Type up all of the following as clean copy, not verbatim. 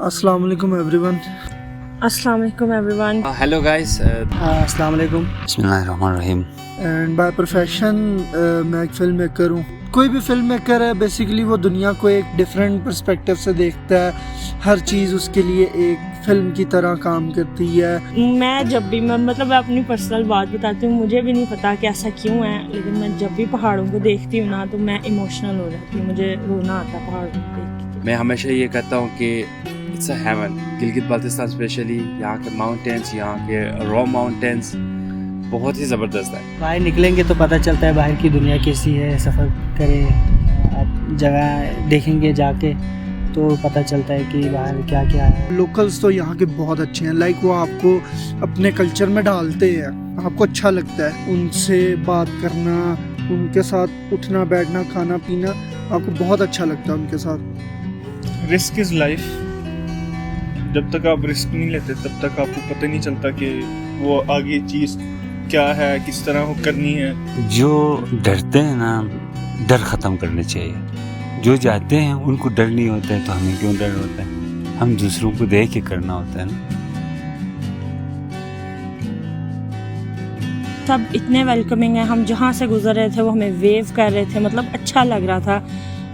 अस्सलाम वालेकुम एवरीवन। अस्सलाम वालेकुम एवरीवन। हेलो गाइस, अस्सलाम वालेकुम। बिस्मिल्लाहिर्रहमानिर्रहीम। एंड बाय प्रोफेशन मैं एक फिल्म मेकर हूँ। कोई भी फिल्म मेकर है बेसिकली वो दुनिया को एक डिफरेंट पर्सपेक्टिव से देखता है। हर चीज़ उसके लिए एक फिल्म की तरह काम करती है। मैं जब भी मैं अपनी पर्सनल बात बताती हूँ, मुझे भी नहीं पता कि ऐसा क्यों है, लेकिन मैं जब भी पहाड़ों को देखती हूँ ना तो मैं इमोशनल हो जाती हूँ, मुझे रोना आता है पहाड़ों को देख के। मैं हमेशा ये कहता हूँ कि it's a heaven. Gilgit Baltistan specially, यहाँ के माउंटेन्स, यहाँ के रॉ माउंटेन्स बहुत ही ज़बरदस्त है। बाहर निकलेंगे तो पता चलता है बाहर की दुनिया कैसी है। सफ़र करें, आप जगह देखेंगे जाके तो पता चलता है कि बाहर क्या क्या है। लोकल्स तो यहाँ के बहुत अच्छे हैं, लाइक वो आपको अपने कल्चर में डालते हैं, आपको अच्छा लगता है उनसे बात करना, उनके साथ उठना बैठना खाना पीना, आपको बहुत अच्छा लगता है उनके साथ। Risk is life. जब तक आप रिस्क नहीं लेते तब तक आपको पता नहीं चलता कि वो आगे चीज़ क्या है, किस तरह वो करनी है। जो डरते हैं ना, डर ख़त्म करने चाहिए। जो जाते हैं उनको डर नहीं होता है तो हमें क्यों डर होता है? हम दूसरों को देख के करना होता है ना। सब इतने वेलकमिंग है, हम जहाँ से गुजर रहे थे वो हमें वेव कर रहे थे, मतलब अच्छा लग रहा था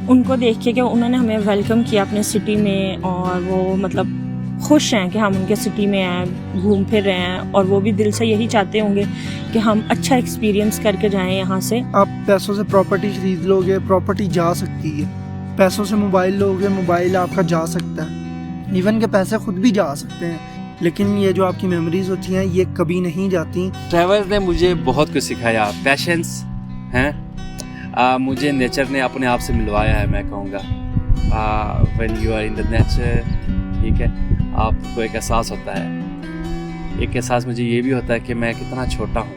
उनको देख के कि उन्होंने हमें वेलकम किया अपने सिटी में, और वो मतलब खुश हैं कि हम उनके सिटी में हैं, घूम फिर रहे हैं, और वो भी दिल से यही चाहते होंगे कि हम अच्छा एक्सपीरियंस करके जाएं यहाँ से। आप पैसों से प्रॉपर्टी खरीद लोगे, प्रॉपर्टी जा सकती है। पैसों से मोबाइल लोगे, मोबाइल आपका जा सकता है। इवन के पैसे खुद भी जा सकते हैं, लेकिन ये जो आपकी मेमोरीज होती हैं ये कभी नहीं जाती। ट्रैवल ने मुझे बहुत कुछ सिखाया। पेशेंस हैं, मुझे नेचर ने अपने आप से मिलवाया है, मैं कहूँगा। When you are in the nature, ठीक है, आपको एक एहसास होता है। एक एहसास मुझे ये भी होता है कि मैं कितना छोटा हूँ,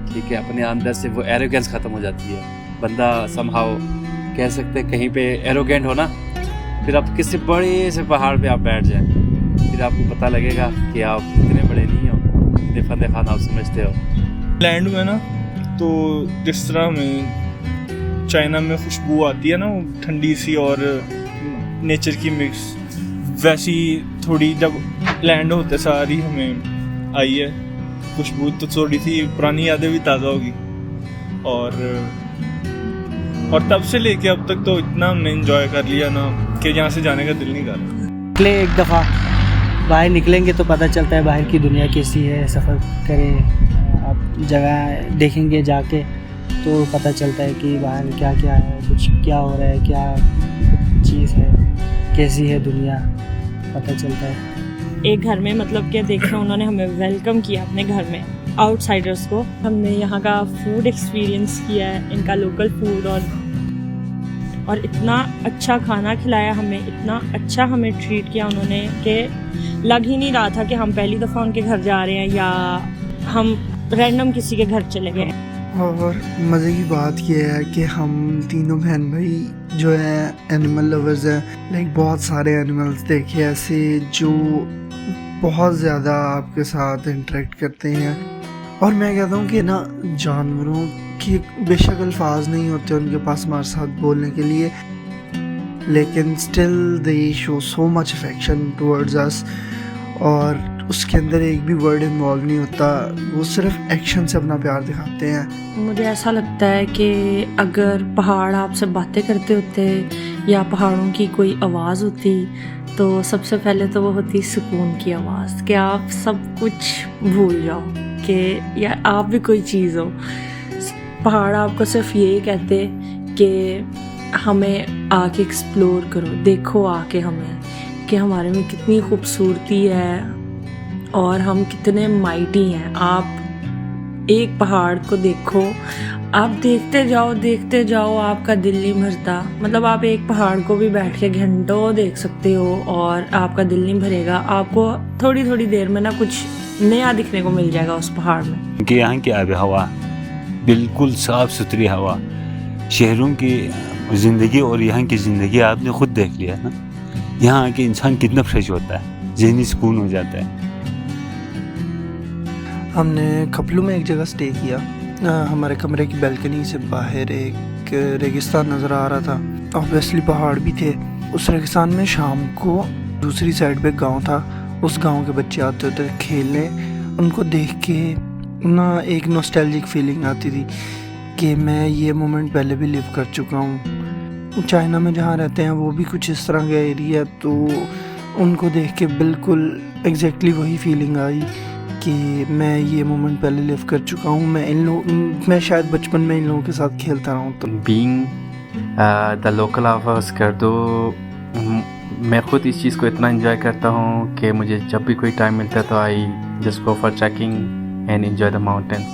ठीक है। अपने अंदर से वो एरोगेंस ख़त्म हो जाती है। बंदा समहाउ कह सकते हैं कहीं पे एरोगेंट हो ना, फिर आप किसी बड़े से पहाड़ पे आप बैठ जाएं, फिर आपको पता लगेगा कि आप इतने बड़े नहीं हो, इतने फंदे खाना आप समझते हो। लैंड में ना तो जिस तरह में चाइना में खुशबू आती है ना, वो ठंडी सी और नेचर की मिक्स, वैसी थोड़ी जब लैंड होते सारी हमें आई है खुशबू। तो थोड़ी सी पुरानी यादें भी ताज़ा होगी। और तब से लेके अब तक तो इतना हमने एंजॉय कर लिया ना कि यहाँ से जाने का दिल नहीं कर रहा। निकले एक दफ़ा, बाहर निकलेंगे तो पता चलता है बाहर की दुनिया कैसी है। सफ़र करें, आप जगह देखेंगे जाके तो पता चलता है कि बाहर क्या क्या है, कुछ क्या हो रहा है, क्या चीज़ है, कैसी है दुनिया, पता चलता है। एक घर में मतलब कि देखा उन्होंने हमें वेलकम किया अपने घर में, आउटसाइडर्स को। हमने यहाँ का फूड एक्सपीरियंस किया है, इनका लोकल फूड, और इतना अच्छा खाना खिलाया हमें, इतना अच्छा हमें ट्रीट किया उन्होंने कि लग ही नहीं रहा था कि हम पहली दफ़ा उनके घर जा रहे हैं या हम रैंडम किसी के घर चले गए। और मज़े की बात यह है कि हम तीनों बहन भाई जो है एनिमल लवर्स हैं। लाइक बहुत सारे एनिमल्स देखे ऐसे जो बहुत ज़्यादा आपके साथ इंटरेक्ट करते हैं। और मैं कहता हूँ कि ना, जानवरों के बेशक अल्फाज नहीं होते उनके पास हमारे साथ बोलने के लिए, लेकिन still they show so much affection towards अस। और उसके अंदर एक भी वर्ड इन्वॉल्व नहीं होता, वो सिर्फ एक्शन से अपना प्यार दिखाते हैं। मुझे ऐसा लगता है कि अगर पहाड़ आपसे बातें करते होते या पहाड़ों की कोई आवाज़ होती तो सबसे पहले तो वो होती सुकून की आवाज़, कि आप सब कुछ भूल जाओ कि या आप भी कोई चीज़ हो। पहाड़ आपको सिर्फ यही कहते कि हमें आके एक्सप्लोर करो, देखो आके हमें कि हमारे में कितनी खूबसूरती है और हम कितने माइटी हैं। आप एक पहाड़ को देखो, आप देखते जाओ, आपका दिल नहीं भरता। मतलब आप एक पहाड़ को भी बैठ के घंटों देख सकते हो और आपका दिल नहीं भरेगा। आपको थोड़ी थोड़ी देर में ना कुछ नया दिखने को मिल जाएगा उस पहाड़ में। कि यहाँ की आब हवा बिल्कुल साफ़ सुथरी हवा, शहरों की ज़िंदगी और यहाँ की ज़िंदगी आपने खुद देख लिया ना। यहाँ आके इंसान कितना फ्रेश होता है, ज़हनी सुकून हो जाता है। हमने कपलू में एक जगह स्टे किया। हमारे कमरे की बैल्कनी से बाहर एक रेगिस्तान नज़र आ रहा था। ऑब्वियसली पहाड़ भी थे। उस रेगिस्तान में शाम को दूसरी साइड पे गांव था, उस गांव के बच्चे आते थे खेलने। उनको देख के ना एक नॉस्टैल्जिक फीलिंग आती थी कि मैं ये मोमेंट पहले भी लिव कर चुका हूँ। चाइना में जहाँ रहते हैं वो भी कुछ इस तरह का एरिया, तो उनको देख के बिल्कुल एग्जैक्टली वही फीलिंग आई कि मैं ये मोमेंट पहले लिव कर चुका हूँ। मैं शायद बचपन में इन लोगों के साथ खेलता रहा हूँ। तो being the local of Skardu, मैं ख़ुद इस चीज़ को इतना एंजॉय करता हूँ कि मुझे जब भी कोई टाइम मिलता है तो I just go for trekking and enjoy the mountains.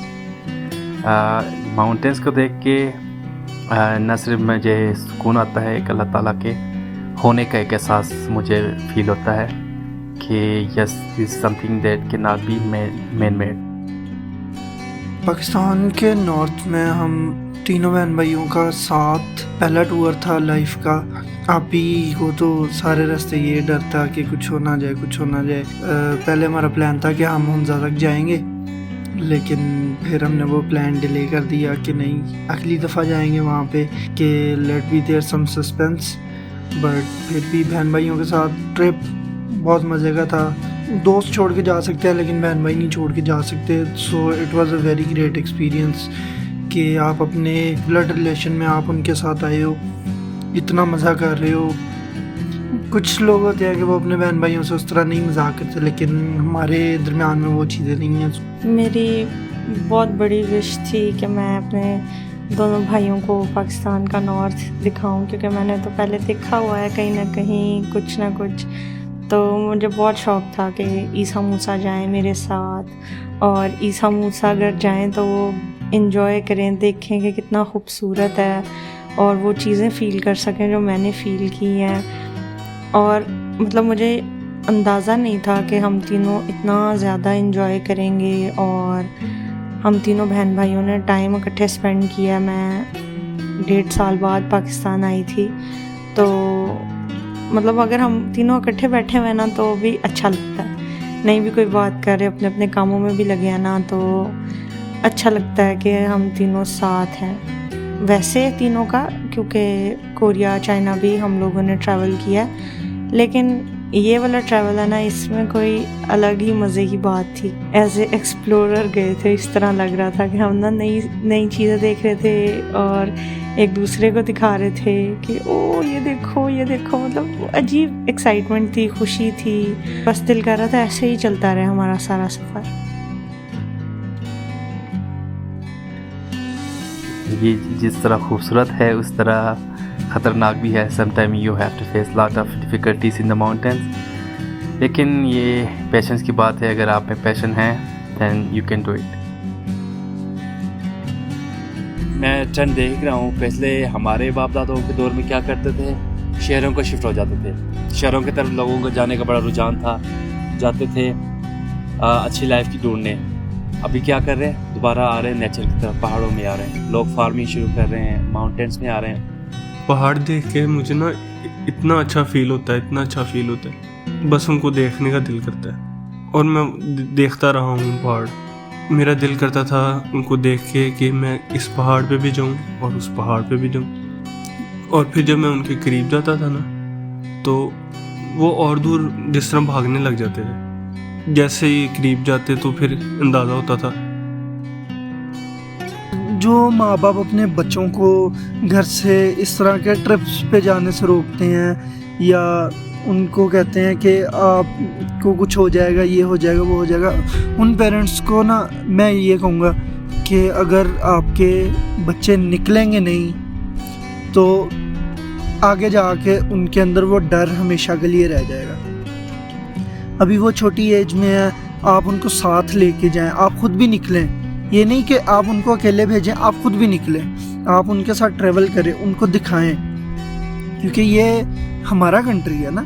Mountains को देख के न सिर्फ मुझे सुकून आता है, एक अल्लाह ताला के होने का एक एहसास मुझे फील होता है कि yes this something that can not be man made. Pakistan के नॉर्थ में हम तीनों बहन भाइयों का साथ पहला टूर था लाइफ का। अभी को तो सारे रास्ते ये डर था कि कुछ हो ना जाए, कुछ हो ना जाए। पहले हमारा प्लान था कि हम हुंजा तक जाएंगे, लेकिन फिर हमने वो प्लान डिले कर दिया कि नहीं अगली दफ़ा जाएंगे वहाँ पे, कि let be there some suspense. But फिर भी बहन भाइयों के साथ ट्रिप बहुत मज़े का था। दोस्त छोड़ के जा सकते हैं लेकिन बहन भाई नहीं छोड़ के जा सकते। So it was a very great experience कि आप अपने ब्लड रिलेशन में आप उनके साथ आए हो, इतना मज़ा कर रहे हो। कुछ लोग होते हैं कि वो अपने बहन भाइयों से उस तरह नहीं मजाक करते, लेकिन हमारे दरमियान में वो चीज़ें नहीं हैं। मेरी बहुत बड़ी विश थी कि मैं अपने दोनों भाइयों को पाकिस्तान का नॉर्थ दिखाऊं, क्योंकि मैंने तो पहले देखा हुआ है कहीं ना कहीं कुछ ना कुछ। तो मुझे बहुत शौक़ था कि ईसा मूसा जाएं मेरे साथ, और ईसा मूसा अगर जाएं तो वो इन्जॉय करें, देखें कि कितना खूबसूरत है और वो चीज़ें फ़ील कर सकें जो मैंने फ़ील की हैं। और मतलब मुझे अंदाज़ा नहीं था कि हम तीनों इतना ज़्यादा इन्जॉय करेंगे, और हम तीनों बहन भाइयों ने टाइम इकट्ठे स्पेंड किया। मैं 1.5 साल बाद पाकिस्तान आई थी, तो मतलब अगर हम तीनों इकट्ठे बैठे हुए ना तो भी अच्छा लगता है। नहीं भी कोई बात कर रहे, अपने अपने कामों में भी लगे हैं ना, तो अच्छा लगता है कि हम तीनों साथ हैं। वैसे तीनों का, क्योंकि कोरिया चाइना भी हम लोगों ने ट्रैवल किया, लेकिन ये वाला ट्रैवल है ना, इसमें कोई अलग ही मज़े की बात थी। एज ए एक्सप्लोरर गए थे, इस तरह लग रहा था कि हम ना नई चीज़ें देख रहे थे और एक दूसरे को दिखा रहे थे कि ओ ये देखो ये देखो। मतलब अजीब एक्साइटमेंट थी, खुशी थी, बस दिल कर रहा था ऐसे ही चलता रहे हमारा सारा सफ़र। ये जिस तरह खूबसूरत है उस तरह ख़तरनाक भी है। Sometime you have to face lot of difficulties in the mountains, लेकिन ये पेशेंस की बात है। अगर आप में पैशन है then you can do it. मैं ट्रेंड देख रहा हूँ, पहले हमारे बाप दादाओं के दौर में क्या करते थे, शहरों को शिफ्ट हो जाते थे। शहरों की तरफ लोगों को जाने का बड़ा रुझान था, जाते थे अच्छी लाइफ की ढूंढने। अभी क्या कर रहे हैं, दोबारा आ रहे हैं नेचर की तरफ, पहाड़ों में आ रहे हैं, लोग फार्मिंग शुरू कर रहे हैं, माउंटेन्स में आ रहे हैं। पहाड़ देख के मुझे ना इतना अच्छा फील होता है, इतना अच्छा फील होता है, बस उनको देखने का दिल करता है। और मैं देखता रहा हूँ पहाड़, मेरा दिल करता था उनको देख के कि मैं इस पहाड़ पे भी जाऊँ और उस पहाड़ पे भी जाऊँ। और फिर जब मैं उनके करीब जाता था ना, तो वो और दूर जिस तरह भागने लग जाते थे। जैसे ही करीब जाते तो फिर अंदाज़ा होता था। जो माँ बाप अपने बच्चों को घर से इस तरह के ट्रिप्स पे जाने से रोकते हैं, या उनको कहते हैं कि आपको कुछ हो जाएगा, ये हो जाएगा, वो हो जाएगा, उन पेरेंट्स को ना मैं ये कहूँगा कि अगर आपके बच्चे निकलेंगे नहीं तो आगे जाके उनके अंदर वो डर हमेशा के लिए रह जाएगा। अभी वो छोटी एज में है, आप उनको साथ लेके जाएं, आप खुद भी निकलें। ये नहीं कि आप उनको अकेले भेजें, आप खुद भी निकलें, आप उनके साथ ट्रैवल करें, उनको दिखाएं, क्योंकि ये हमारा कंट्री है ना,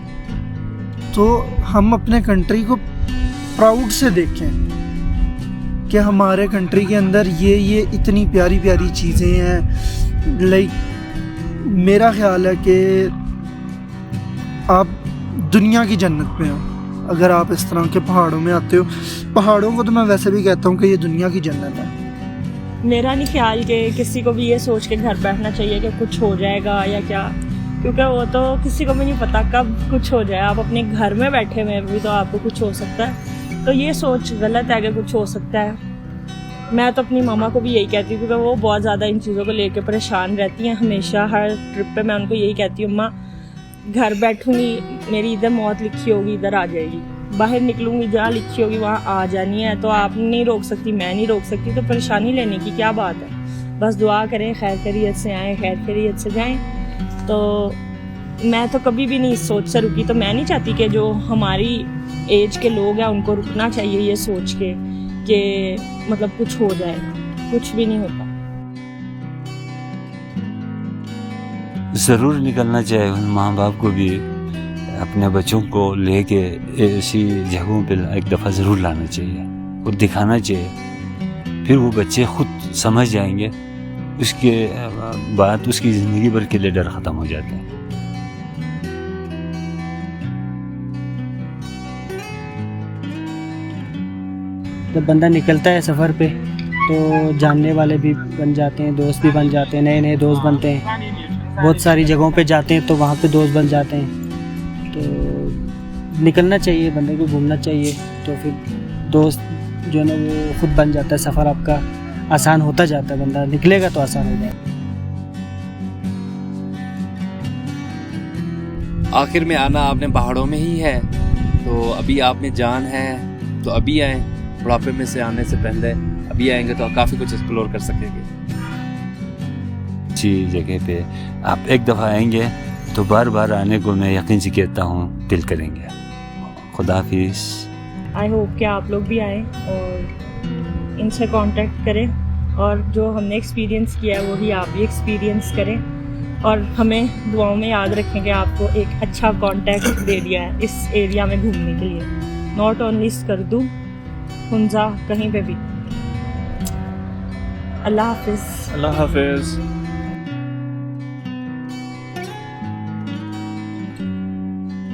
तो हम अपने कंट्री को प्राउड से देखें कि हमारे कंट्री के अंदर ये इतनी प्यारी प्यारी चीज़ें हैं। लाइक मेरा ख्याल है कि आप दुनिया की जन्नत में हो अगर आप इस तरह के पहाड़ों में आते हो। पहाड़ों को तो मैं वैसे भी कहता हूँ कि ये दुनिया की जन्नत है। मेरा नहीं ख्याल कि किसी को भी ये सोच के घर बैठना चाहिए कि कुछ हो जाएगा या क्या, क्योंकि वो तो किसी को भी नहीं पता कब कुछ हो जाए। आप अपने घर में बैठे हुए भी तो आपको कुछ हो सकता है, तो ये सोच गलत है कि कुछ हो सकता है। मैं तो अपनी मामा को भी यही कहती हूँ, क्योंकि वो बहुत ज़्यादा इन चीज़ों को लेकर परेशान रहती हैं हमेशा। हर ट्रिप पे मैं उनको यही कहती हूँ, माँ घर बैठूँगी, मेरी इधर मौत लिखी होगी इधर आ जाएगी, बाहर निकलूँगी जहाँ लिखी होगी वहाँ आ जानी है। तो आप नहीं रोक सकती, मैं नहीं रोक सकती, तो परेशानी लेने की क्या बात है। बस दुआ करें खैर खैरियत से आएँ, खैर खैरियत से जाएँ। तो मैं तो कभी भी नहीं इस सोच से रुकी। तो मैं नहीं चाहती कि जो हमारी एज के लोग हैं उनको रुकना चाहिए ये सोच के कि मतलब कुछ हो जाएगा, कुछ भी नहीं होता। ज़रूर निकलना चाहिए उन माँ बाप को भी, अपने बच्चों को लेके ऐसी जगहों पे एक दफ़ा ज़रूर लाना चाहिए और दिखाना चाहिए। फिर वो बच्चे खुद समझ जाएंगे, उसके बाद उसकी ज़िंदगी भर के लिए डर ख़त्म हो जाता है। जब बंदा निकलता है सफ़र पे तो जानने वाले भी बन जाते हैं, दोस्त भी बन जाते हैं, नए नए दोस्त बनते हैं। बहुत सारी जगहों पे जाते हैं तो वहाँ पे दोस्त बन जाते हैं। तो निकलना चाहिए बंदे को, घूमना चाहिए, तो फिर दोस्त जो है ना वो खुद बन जाता है। सफ़र आपका आसान होता जाता है, बंदा निकलेगा तो आसान हो जाएगा। आखिर में आना आपने पहाड़ों में ही है, तो अभी आप में जान है तो अभी आए। बुढ़ापे में से आने से पहले अभी आएंगे तो काफ़ी कुछ एक्सप्लोर कर सकेंगे। अच्छी जगह पे आप एक दफ़ा आएंगे तो बार बार आने को मैं यकीन से कहता हूँ दिल करेंगे। खुदा हाफिज़। आई होप कि आप लोग भी आएँ और इनसे कांटेक्ट करें, और जो हमने एक्सपीरियंस किया है वो भी आप भी एक्सपीरियंस करें, और हमें दुआओं में याद रखें कि आपको एक अच्छा कांटेक्ट दे दिया है इस एरिया में घूमने के लिए। नॉट ओनली स्कर्दू, हुंजा, कहीं पे भी। अल्लाह हाफिज़। अल्लाह हाफिज़।